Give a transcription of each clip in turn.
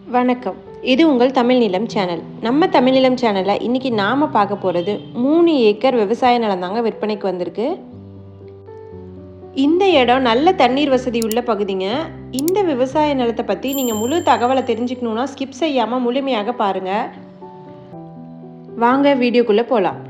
வணக்கம். இது உங்கள் தமிழ் நிலம் சேனல். நம்ம தமிழ் நிலம் சேனலில் இன்றைக்கி நாம் பார்க்க போகிறது 3 ஏக்கர் விவசாய நிலம் தாங்க விற்பனைக்கு வந்திருக்கு. இந்த இடம் நல்ல தண்ணீர் வசதி உள்ள பகுதிங்க. இந்த விவசாய நிலத்தை பற்றி நீங்கள் முழு தகவலை தெரிஞ்சுக்கணுன்னா ஸ்கிப் செய்யாமல் முழுமையாக பாருங்கள். வாங்க வீடியோக்குள்ளே போகலாம்.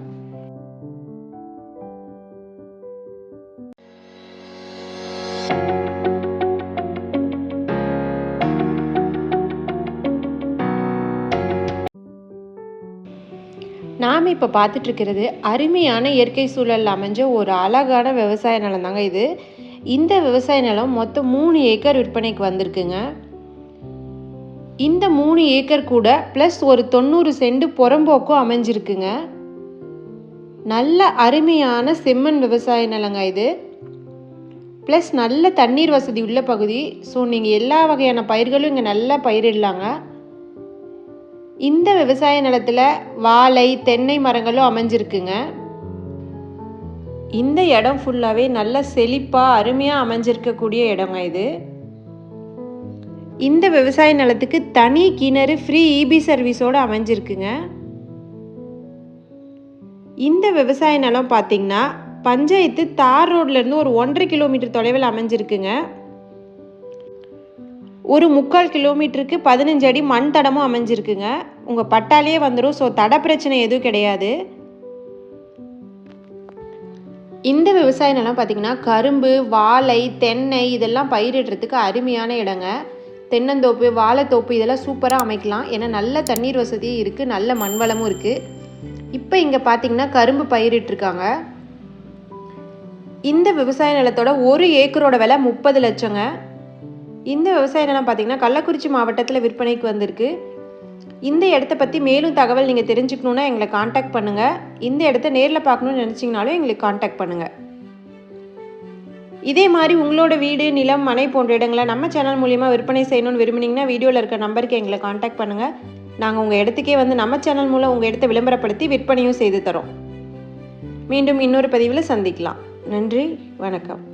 நாம் இப்போ பார்த்துட்ருக்கிறது அருமையான இயற்கை சூழல் அமைஞ்ச ஒரு அழகான விவசாய நிலம் தாங்க இது. இந்த விவசாய நிலம் மொத்தம் 3 ஏக்கர் விற்பனைக்கு வந்திருக்குங்க. இந்த 3 ஏக்கர் கூட ப்ளஸ் ஒரு 90 சென்ட் புறம்போக்கும் அமைஞ்சிருக்குங்க. நல்ல அருமையான செம்மண் விவசாய நிலங்க இது. ப்ளஸ் நல்ல தண்ணீர் வசதி உள்ள பகுதி. ஸோ நீங்கள் எல்லா வகையான பயிர்களும் இங்கே நல்லா பயிரிடலாங்க. இந்த விவசாய நிலத்தில் வாழை தென்னை மரங்களும் அமைஞ்சிருக்குங்க. இந்த இடம் ஃபுல்லாகவே நல்ல செழிப்பாக அருமையாக அமைஞ்சிருக்கக்கூடிய இடங்க இது. இந்த விவசாய நிலத்துக்கு தனி கிணறு ஃப்ரீ இபி சர்வீஸோடு அமைஞ்சிருக்குங்க. இந்த விவசாய நிலம் பார்த்திங்கன்னா பஞ்சாயத்து தார் ரோட்லேருந்து ஒரு 1.5 கிலோமீட்டர் தொலைவில் அமைஞ்சிருக்குங்க. ஒரு 3/4 கிலோமீட்டருக்கு 15 அடி மண் தடமும் அமைஞ்சிருக்குங்க. உங்கள் பட்டாலேயே வந்துடும். ஸோ தட பிரச்சனை எதுவும் கிடையாது. இந்த விவசாய நிலம் பார்த்திங்கன்னா கரும்பு வாழை தென்னை இதெல்லாம் பயிரிடுறதுக்கு அருமையான இடங்க. தென்னந்தோப்பு வாழைத்தோப்பு இதெல்லாம் சூப்பராக அமைக்கலாம். ஏன்னா நல்ல தண்ணீர் வசதியும் இருக்குது, நல்ல மண் வளமும் இருக்குது. இப்போ இங்கே பார்த்திங்கன்னா கரும்பு பயிரிட்டுருக்காங்க. இந்த விவசாய நிலத்தோட 1 ஏக்கரோட விலை 30 லட்சங்க. இந்த விவசாய நிலம் பார்த்திங்கன்னா கள்ளக்குறிச்சி மாவட்டத்தில் விற்பனைக்கு வந்திருக்கு. இந்த இடத்த பற்றி மேலும் தகவல் நீங்கள் தெரிஞ்சுக்கணுன்னா எங்களை காண்டாக்ட் பண்ணுங்கள். இந்த இடத்த நேரில் பார்க்கணுன்னு நினச்சிங்கனாலும் எங்களுக்கு காண்டாக்ட் பண்ணுங்கள். இதே மாதிரி உங்களோட வீடு நிலம் மனை போன்ற இடங்களை நம்ம சேனல் மூலிமா விற்பனை செய்யணும்னு விரும்புனீங்கன்னா வீடியோவில் இருக்க நம்பருக்கு எங்களை காண்டாக்ட் பண்ணுங்கள். நாங்கள் உங்கள் இடத்துக்கே வந்து நம்ம சேனல் மூலம் உங்கள் இடத்த விளம்பரப்படுத்தி விற்பனையும் செய்து தரோம். மீண்டும் இன்னொரு பதிவில் சந்திக்கலாம். நன்றி, வணக்கம்.